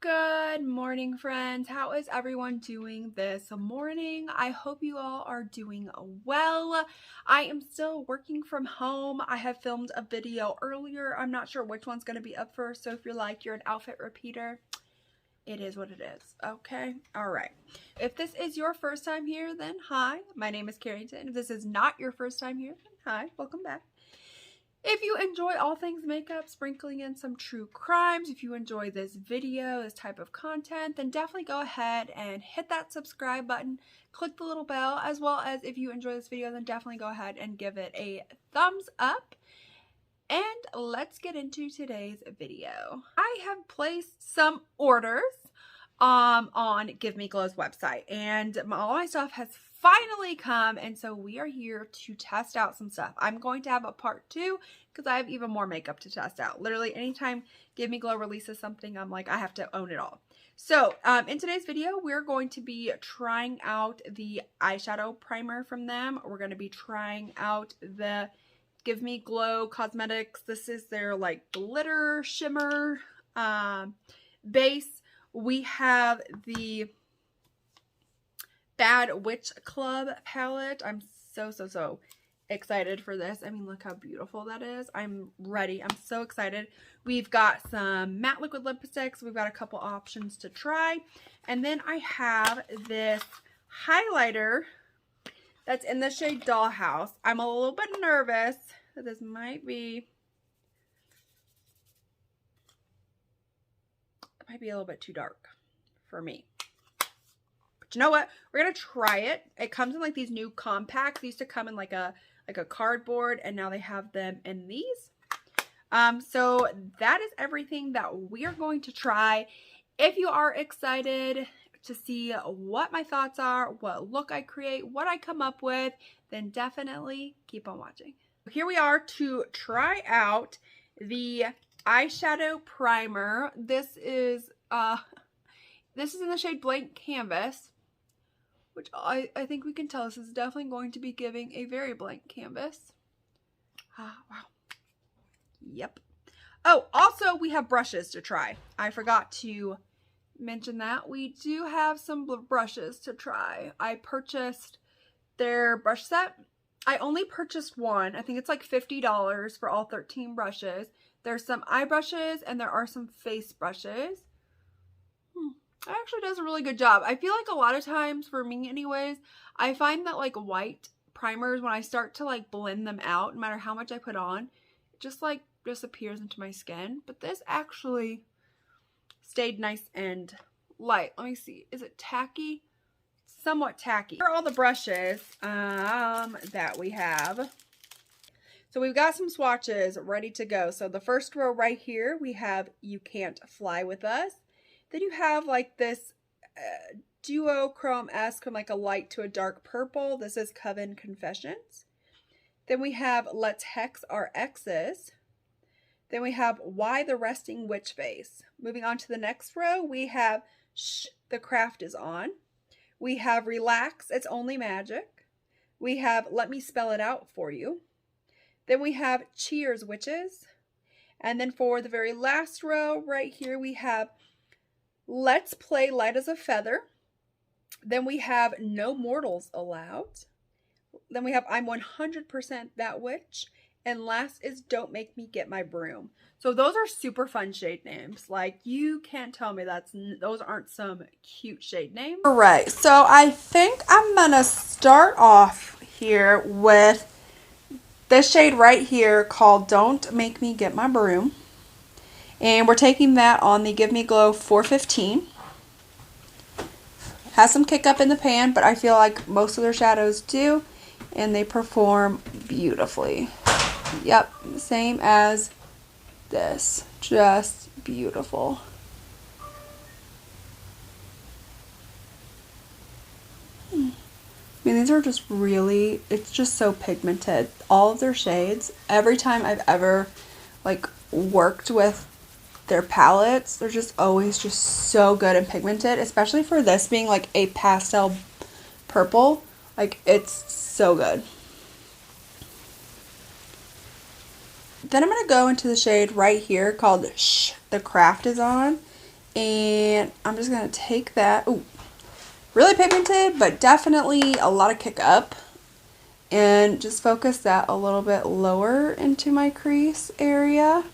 Good morning, friends. How is everyone doing this morning? I hope you all are doing well. I am still working from home. I have filmed a video earlier. I'm not sure which one's going to be up first, so if you're like, you're an outfit repeater, it is what it is. Okay? All right. If this is your first time here, then hi. My name is Carrington. If this is not your first time here, then hi. Welcome back. If you enjoy all things makeup, sprinkling in some true crimes, if you enjoy this video, this type of content, then definitely go ahead and hit that subscribe button, click the little bell, as well as if you enjoy this video, then definitely go ahead and give it a thumbs up. And let's get into today's video. I have placed some orders on Give Me Glow's website, and all my stuff has finally come, and so we are here to test out some stuff. I'm going to have a part 2 because I have even more makeup to test out. Literally anytime Give Me Glow releases something, I'm like, I have to own it all. So in today's video, we're going to be trying out the eyeshadow primer from them. We're going to be trying out the Give Me Glow Cosmetics. This is their like glitter shimmer base. We have the Bad Witch Club palette. I'm so excited for this. I mean, look how beautiful that is. I'm ready. I'm so excited. We've got some matte liquid lipsticks. We've got a couple options to try. And then I have this highlighter that's in the shade Dollhouse. I'm a little bit nervous that this might be a little bit too dark for me. But you know what? We're going to try it. It comes in like these new compacts. They used to come in like a cardboard, and now they have them in these. So that is everything that we are going to try. If you are excited to see what my thoughts are, what look I create, what I come up with, then definitely keep on watching. Here we are to try out the eyeshadow primer. This is in the shade Blank Canvas, which I think we can tell this is definitely going to be giving a very blank canvas. Wow. Yep. Oh, also we have brushes to try. I forgot to mention that. We do have some brushes to try. I purchased their brush set. I only purchased one. I think it's like $50 for all 13 brushes. There's some eye brushes and there are some face brushes. It actually does a really good job. I feel like a lot of times, for me anyways, I find that like white primers, when I start to like blend them out, no matter how much I put on, it just like disappears into my skin. But this actually stayed nice and light. Let me see. Is it tacky? Somewhat tacky. Here are all the brushes that we have. So we've got some swatches ready to go. So the first row right here, we have You Can't Fly With Us. Then you have like this duochrome-esque from like a light to a dark purple. This is Coven Confessions. Then we have Let's Hex Our Exes. Then we have Why the Resting Witch Face. Moving on to the next row, we have Shh, the Craft Is On. We have Relax, It's Only Magic. We have Let Me Spell It Out For You. Then we have Cheers Witches. And then for the very last row right here, we have Let's Play Light as a Feather. Then we have No Mortals Allowed. Then we have I'm 100% That Witch. And last is Don't Make Me Get My Broom. So those are super fun shade names. Like, you can't tell me those aren't some cute shade names. All right, so I think I'm gonna start off here with this shade right here called Don't Make Me Get My Broom. And we're taking that on the Give Me Glow 415. Has some kick up in the pan, but I feel like most of their shadows do. And they perform beautifully. Yep, same as this. Just beautiful. I mean, these are just really, it's just so pigmented. All of their shades, every time I've ever like worked with their palettes, they're just always just so good and pigmented, especially for this being like a pastel purple. Like, it's so good. Then I'm going to go into the shade right here called Shh, the Craft Is On. And And I'm just going to take that. Ooh, really pigmented, but definitely a lot of kick up. And just focus that a little bit lower into my crease area.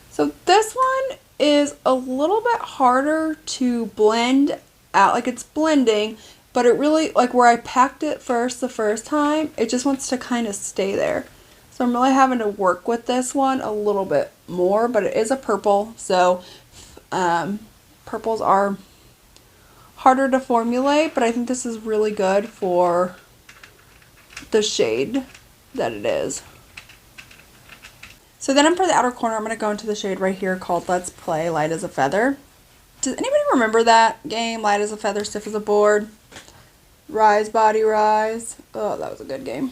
So this one is a little bit harder to blend out, like it's blending, but it really, like where I packed it the first time, it just wants to kind of stay there. So I'm really having to work with this one a little bit more, but it is a purple, so purples are harder to formulate, but I think this is really good for the shade that it is. So then for the outer corner, I'm going to go into the shade right here called Let's Play Light as a Feather. Does anybody remember that game, Light as a Feather, Stiff as a Board? Rise, Body, Rise. Oh, that was a good game.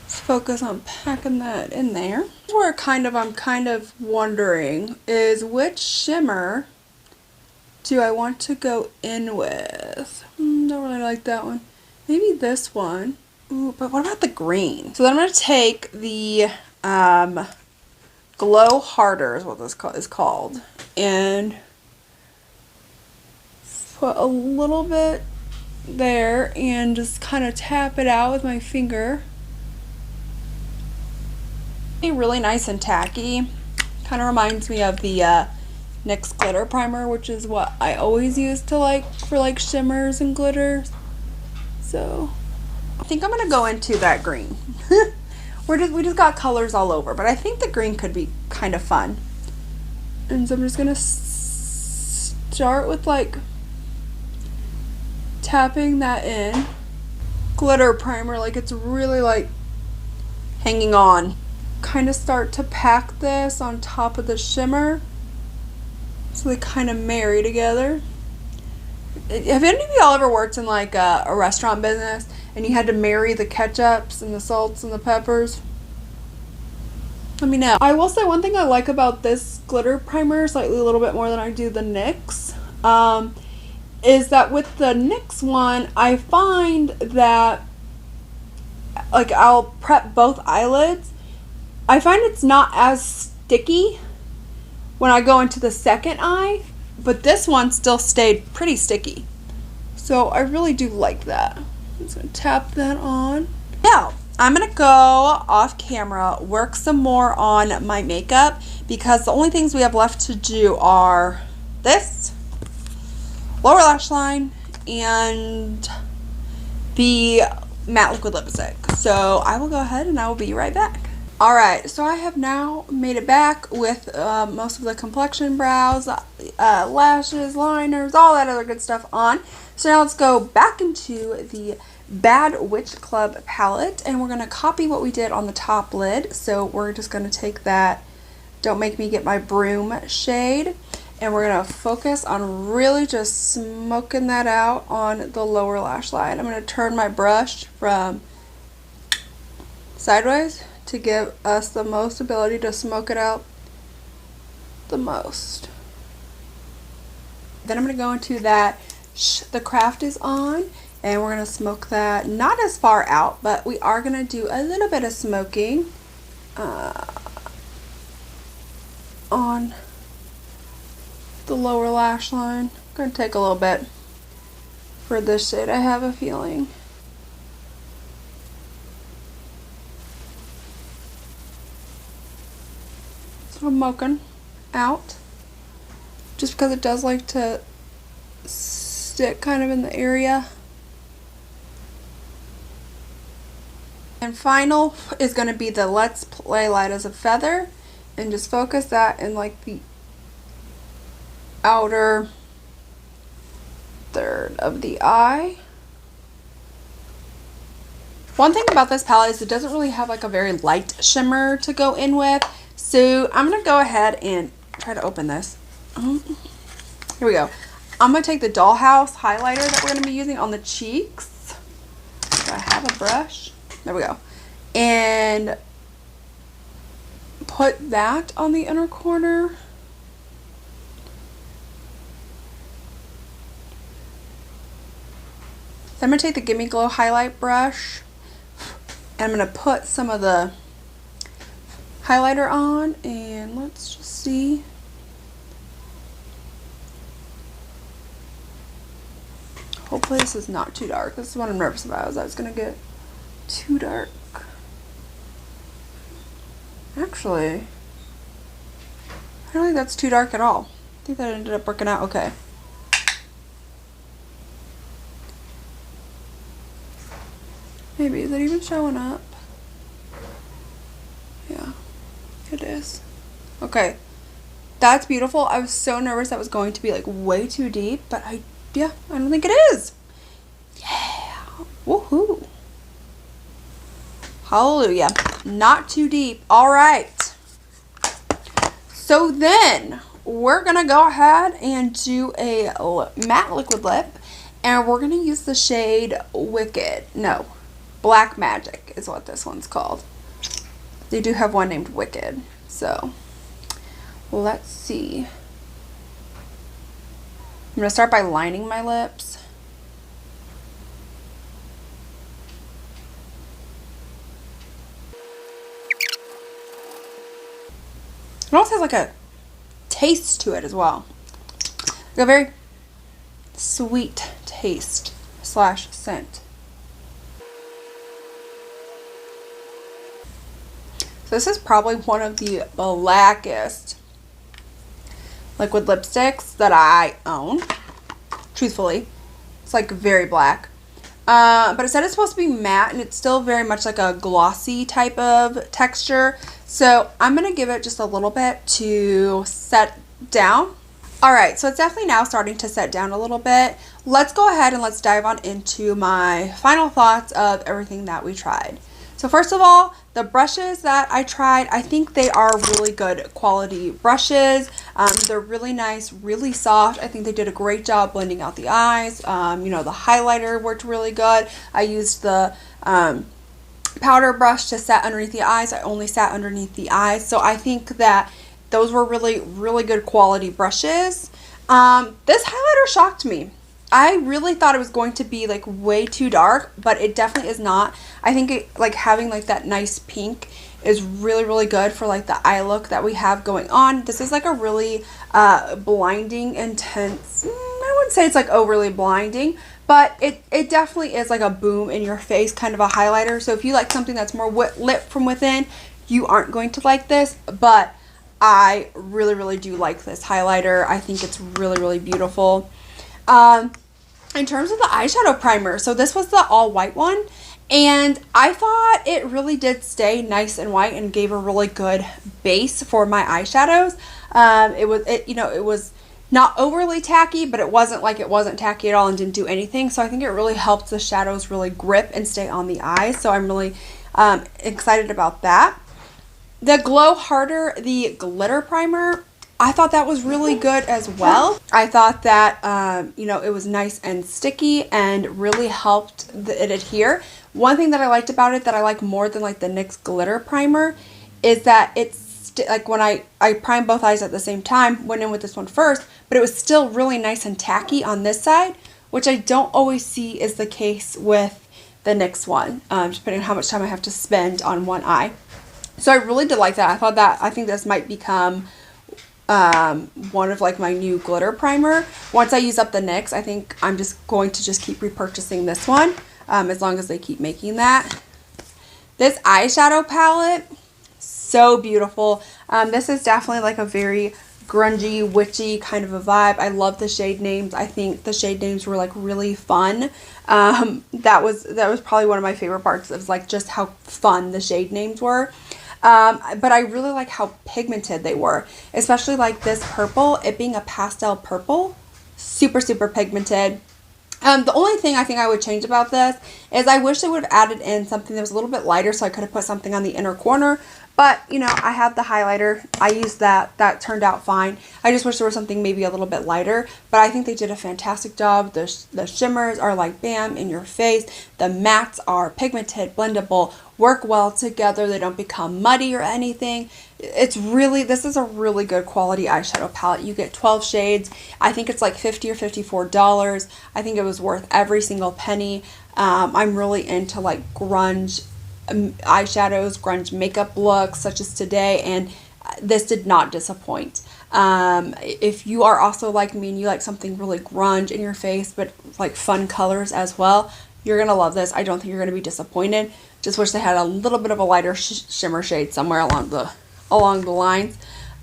Let's focus on packing that in there. Where I'm kind of wondering is which shimmer do I want to go in with? Don't really like that one. Maybe this one. Ooh, but what about the green? So then I'm going to take the Glow Harder is what this is called, and put a little bit there and just kind of tap it out with my finger. Really nice and tacky. Kind of reminds me of the NYX glitter primer, which is what I always use to for shimmers and glitters. So I think I'm gonna go into that green. We just got colors all over, but I think the green could be kind of fun. And so I'm just gonna start with tapping that in. Glitter primer, it's really hanging on. Kind of start to pack this on top of the shimmer so they kind of marry together. Have any of y'all ever worked in a restaurant business and you had to marry the ketchups and the salts and the peppers? Let me know. I will say one thing I like about this glitter primer slightly a little bit more than I do the NYX is that with the NYX one I find that I'll prep both eyelids. I find it's not as sticky when I go into the second eye, but this one still stayed pretty sticky. So I really do like that. I'm just going to tap that on. Now, I'm going to go off camera, work some more on my makeup, because the only things we have left to do are this, lower lash line, and the matte liquid lipstick. So I will go ahead and I will be right back. Alright, so I have now made it back with most of the complexion brows, lashes, liners, all that other good stuff on. So now let's go back into the Bad Witch Club palette, and we're going to copy what we did on the top lid. So we're just going to take that Don't Make Me Get My Broom shade, and we're going to focus on really just smoking that out on the lower lash line. I'm going to turn my brush from sideways to give us the most ability to smoke it out the most. Then I'm going to go into that The Craft Is On, and we're going to smoke that not as far out, but we are going to do a little bit of smoking on the lower lash line. I'm going to take a little bit for this shade, I have a feeling. Smoking out, just because it does like to stick kind of in the area. And final is going to be the Let's Play Light as a Feather, and just focus that in the outer third of the eye. One thing about this palette is it doesn't really have a very light shimmer to go in with. So I'm going to go ahead and try to open this. Here we go. I'm going to take the Dollhouse highlighter that we're going to be using on the cheeks. Do I have a brush? There we go. And put that on the inner corner. So I'm going to take the Gimme Glow highlight brush and I'm going to put some of the highlighter on, and let's just see. Hopefully this is not too dark. This is what I'm nervous about, is that it's going to get too dark. Actually, I don't think that's too dark at all. I think that ended up working out okay. Maybe, is it even showing up? Yeah, it is. Okay, that's beautiful. I was so nervous that was going to be like way too deep, but I don't think it is. Yeah, woohoo. Hallelujah. Not too deep. All right. So then we're going to go ahead and do a matte liquid lip, and we're going to use the shade Wicked. No, Black Magic is what this one's called. They do have one named Wicked. So let's see. I'm going to start by lining my lips. It also has like a taste to it as well. Like a very sweet taste / scent. So this is probably one of the blackest liquid lipsticks that I own. Truthfully, it's like very black. But it said it's supposed to be matte, and it's still very much like a glossy type of texture. So I'm going to give it just a little bit to set down. Alright, so it's definitely now starting to set down a little bit. Let's go ahead and let's dive on into my final thoughts of everything that we tried. So first of all, the brushes that I tried, I think they are really good quality brushes. They're really nice, really soft. I think they did a great job blending out the eyes. You know, the highlighter worked really good. I used the powder brush to set underneath the eyes. I only sat underneath the eyes. So I think that those were really, really good quality brushes. This highlighter shocked me. I really thought it was going to be like way too dark, but it definitely is not. I think it, like having like that nice pink is really, really good for like the eye look that we have going on. This is like a really blinding, intense, I wouldn't say it's like overly blinding, but it definitely is like a boom in your face kind of a highlighter. So if you like something that's more lit from within, you aren't going to like this, but I really, really do like this highlighter. I think it's really, really beautiful. In terms of the eyeshadow primer, so this was the all white one, and I thought it really did stay nice and white and gave a really good base for my eyeshadows. It was not overly tacky, but it wasn't like it wasn't tacky at all and didn't do anything. So I think it really helped the shadows really grip and stay on the eyes. So I'm really excited about that. The Glow Harder, the glitter primer, I thought that was really good as well. I thought that, it was nice and sticky and really helped it adhere. One thing that I liked about it that I like more than like the NYX glitter primer is that it's like when I primed both eyes at the same time, went in with this one first, but it was still really nice and tacky on this side, which I don't always see is the case with the NYX one, depending on how much time I have to spend on one eye. So I really did like that. I think this might become one of like my new glitter primer. Once I use up the NYX, I think I'm just going to just keep repurchasing this one, as long as they keep making that. This eyeshadow palette, so beautiful. This is definitely like a very grungy, witchy kind of a vibe. I love the shade names. I think the shade names were like really fun. That was probably one of my favorite parts of like just how fun the shade names were. But I really like how pigmented they were, especially like this purple, it being a pastel purple, super, super pigmented. The only thing I think I would change about this is I wish they would have added in something that was a little bit lighter so I could have put something on the inner corner. But, I have the highlighter. I used that. That turned out fine. I just wish there was something maybe a little bit lighter. But I think they did a fantastic job. The shimmers are like bam in your face. The mattes are pigmented, blendable, work well together. They don't become muddy or anything. This is a really good quality eyeshadow palette. You get 12 shades. I think it's like $50 or $54. I think it was worth every single penny. I'm really into like grunge eyeshadows, grunge makeup looks such as today, and this did not disappoint. If you are also like me and you like something really grunge in your face but like fun colors as well, you're gonna love this. I don't think you're gonna be disappointed. Just wish they had a little bit of a lighter shimmer shade somewhere along the lines.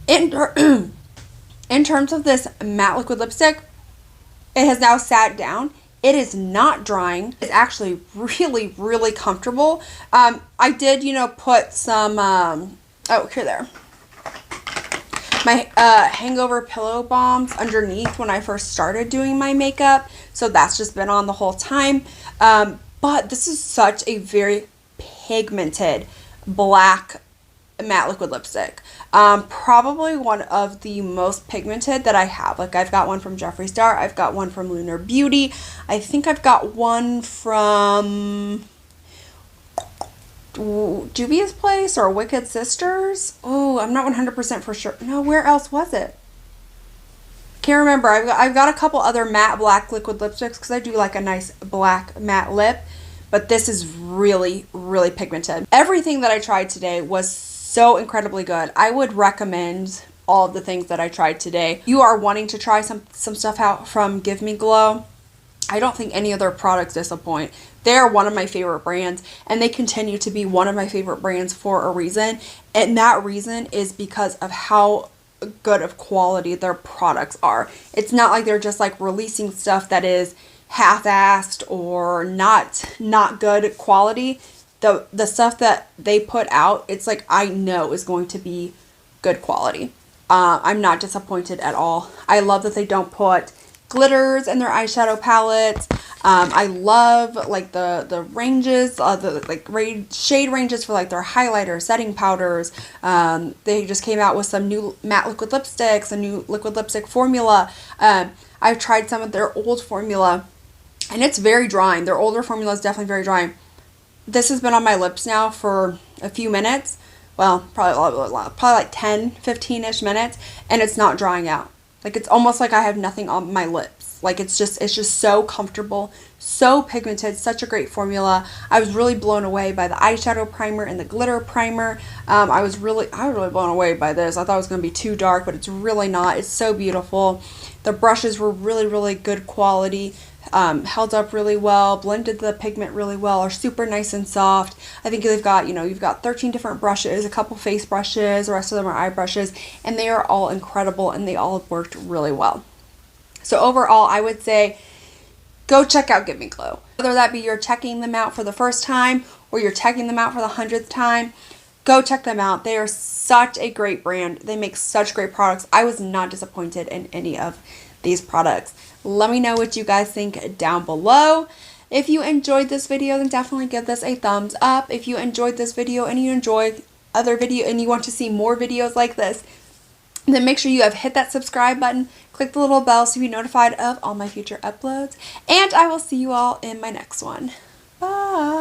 In terms of this matte liquid lipstick, it has now sat down. It is not drying. It's actually really, really comfortable. I did, put some, my hangover pillow balms underneath when I first started doing my makeup. So that's just been on the whole time. But this is such a very pigmented black matte liquid lipstick. Probably one of the most pigmented that I have. Like, I've got one from Jeffree Star. I've got one from Lunar Beauty. I think I've got one from Juvia's Place or Wicked Sisters. Oh, I'm not 100% for sure. No, where else was it? Can't remember. I've got a couple other matte black liquid lipsticks because I do like a nice black matte lip. But this is really, really pigmented. Everything that I tried today was so incredibly good. I would recommend all of the things that I tried today. You are wanting to try some stuff out from Give Me Glow. I don't think any of their products disappoint. They're one of my favorite brands, and they continue to be one of my favorite brands for a reason. And that reason is because of how good of quality their products are. It's not like they're just like releasing stuff that is half-assed or not good quality. The stuff that they put out, it's like I know is going to be good quality. I'm not disappointed at all. I love that they don't put glitters in their eyeshadow palettes. I love like the ranges, shade ranges for like their highlighters, setting powders. They just came out with some new matte liquid lipsticks, a new liquid lipstick formula. I've tried some of their old formula, and it's very drying. Their older formula is definitely very drying. This has been on my lips now for a few minutes. Well, probably like 10, 15-ish minutes, and it's not drying out. Like, it's almost like I have nothing on my lips. Like, it's just so comfortable, so pigmented, such a great formula. I was really blown away by the eyeshadow primer and the glitter primer. I was really blown away by this. I thought it was going to be too dark, but it's really not. It's so beautiful. The brushes were really, really good quality. Held up really well, blended the pigment really well, are super nice and soft. I think they've got, you've got 13 different brushes, a couple face brushes, the rest of them are eye brushes, and they are all incredible, and they all worked really well. So overall, I would say go check out Give Me Glow. Whether that be you're checking them out for the first time or you're checking them out for the 100th time, go check them out. They are such a great brand. They make such great products. I was not disappointed in any of these products. Let me know what you guys think down below. If you enjoyed this video, then definitely give this a thumbs up. If you enjoyed this video and you enjoy other video and you want to see more videos like this, then make sure you have hit that subscribe button, click the little bell so you be notified of all my future uploads, and I will see you all in my next one. Bye!